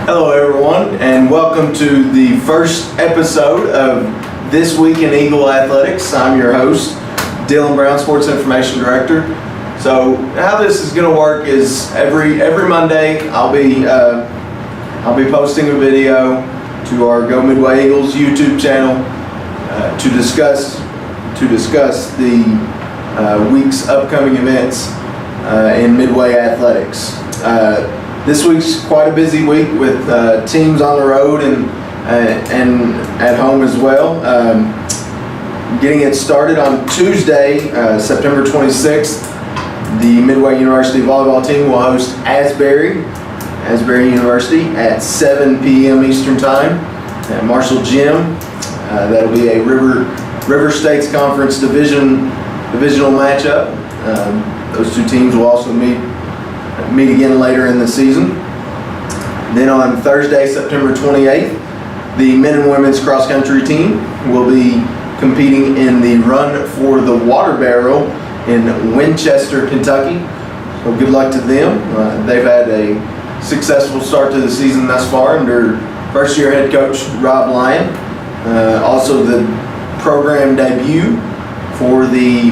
Hello everyone, and welcome to the first episode of This Week in Eagle Athletics. I'm your host, Dylan Brown, Sports Information Director. So how this is going to work is every Monday I'll be posting a video to our Go Midway Eagles YouTube channel to discuss the week's upcoming events in Midway Athletics. This week's quite a busy week with teams on the road and at home as well. Getting it started on Tuesday, September 26th, the Midway University volleyball team will host Asbury University at 7 p.m. Eastern Time at Marshall Gym. That'll be a River States Conference divisional matchup. Those two teams will also meet again later in the season. Then on Thursday, September 28th, the men and women's cross country team will be competing in the Run for the Water Barrel in Winchester, Kentucky. So good luck to them. They've had a successful start to the season thus far under first year head coach Rob Lyon. Also the program debut for the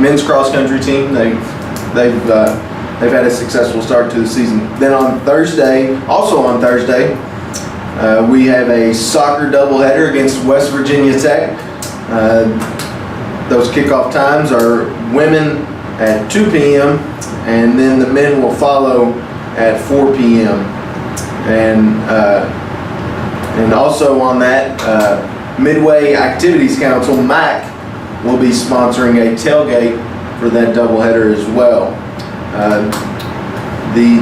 men's cross country team. They've had a successful start to the season. Then on Thursday, we have a soccer doubleheader against West Virginia Tech. Those kickoff times are women at 2 p.m. and then the men will follow at 4 p.m. And also on that, Midway Activities Council, MAC, will be sponsoring a tailgate for that doubleheader as well.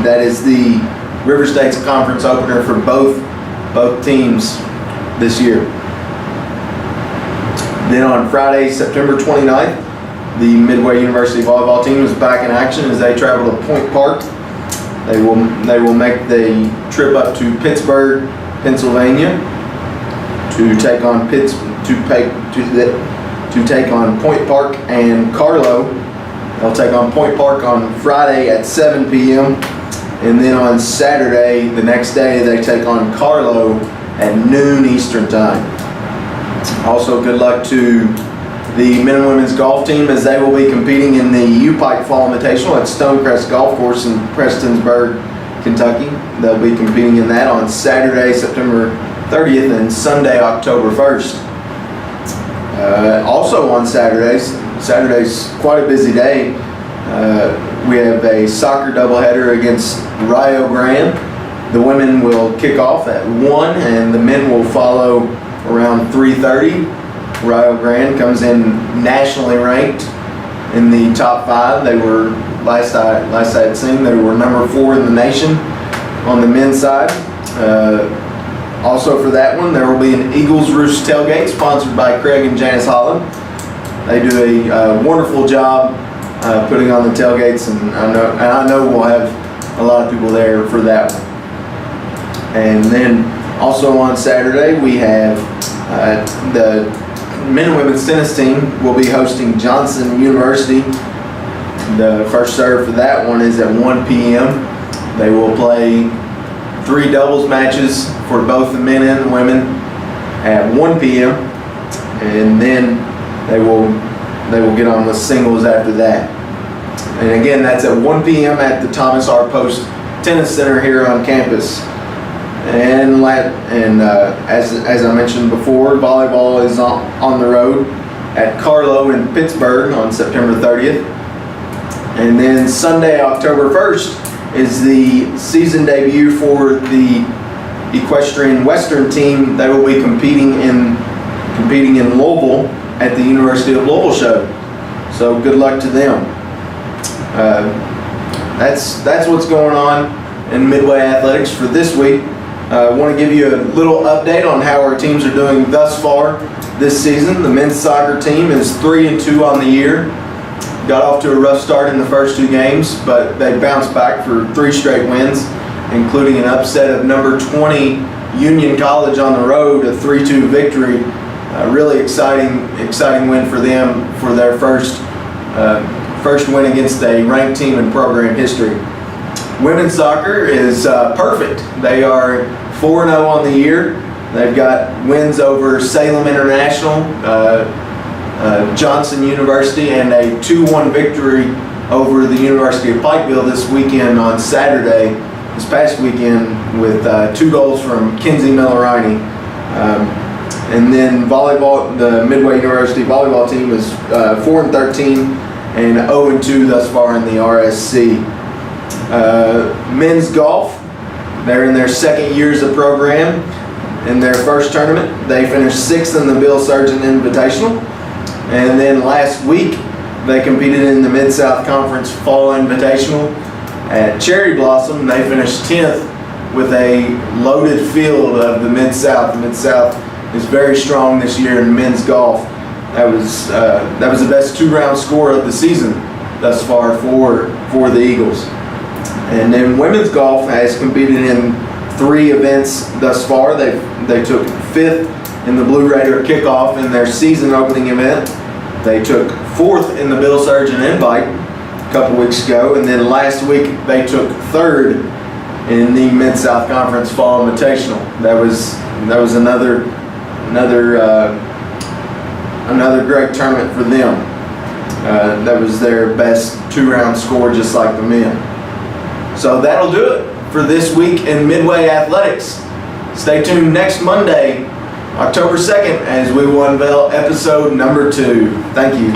That is the River States Conference opener for both teams this year. Then on Friday, September 29th, the Midway University volleyball team is back in action as they travel to Point Park. They will make the trip up to Pittsburgh, Pennsylvania, to take on Point Park and Carlo. They'll take on Point Park on Friday at 7 p.m. and then on Saturday, the next day, they take on Carlo at noon Eastern Time. Also, good luck to the men and women's golf team as they will be competing in the U-Pike Fall Invitational at Stonecrest Golf Course in Prestonsburg, Kentucky. They'll be competing in that on Saturday, September 30th and Sunday, October 1st. Also on Saturday's quite a busy day. We have a soccer doubleheader against Rio Grande. The women will kick off at 1 and the men will follow around 3:30. Rio Grande comes in nationally ranked in the top 5. They were, last I had seen, they were number 4 in the nation on the men's side. Also for that one, there will be an Eagles Roost tailgate sponsored by Craig and Janice Holland. They do a wonderful job putting on the tailgates, and I know we'll have a lot of people there for that one. And then also on Saturday, we have the men and women's tennis team will be hosting Johnson University. The first serve for that one is at 1 p.m. They will play 3 doubles matches for both the men and the women at 1 p.m. and then they will get on with singles after that. And again, that's at 1 p.m. at the Thomas R. Post Tennis Center here on campus. And as I mentioned before, volleyball is on the road at Carlo in Pittsburgh on September 30th. And then Sunday, October 1st, is the season debut for the Equestrian Western team. They will be competing in Louisville at the University of Louisville show. So good luck to them. That's what's going on in Midway Athletics for this week. I want to give you a little update on how our teams are doing thus far this season. The men's soccer team is 3-2 on the year. Got off to a rough start in the first 2 games, but they bounced back for 3 straight wins, including an upset of number 20 Union College on the road, a 3-2 victory. Really exciting win for them for their first win against a ranked team in program history. Women's soccer is perfect. They are 4-0 on the year. They've got wins over Salem International, Johnson University, and a 2-1 victory over the University of Pikeville this weekend on Saturday, this past weekend, with 2 goals from Kenzie Miller-Riney. And then volleyball, the Midway University volleyball team is 4-13 and 0-2 thus far in the RSC. Men's golf, they're in their second years of program. In their first tournament, they finished 6th in the Bill Sargent Invitational. And then last week, they competed in the Mid-South Conference Fall Invitational at Cherry Blossom. They finished 10th with a loaded field of the Mid-South. The Mid-South is very strong this year in men's golf. That was the best 2-round score of the season thus far for the Eagles. And then women's golf has competed in 3 events thus far. They took 5th in the Blue Raider Kickoff in their season opening event. They took 4th in the Bill Sargent Invite a couple weeks ago, and then last week they took 3rd in the Mid-South Conference Fall Invitational. That was another great tournament for them. That was their best 2-round score, just like the men. So that'll do it for this week in Midway Athletics. Stay tuned next Monday, October 2nd, as we will unveil episode number 2. Thank you.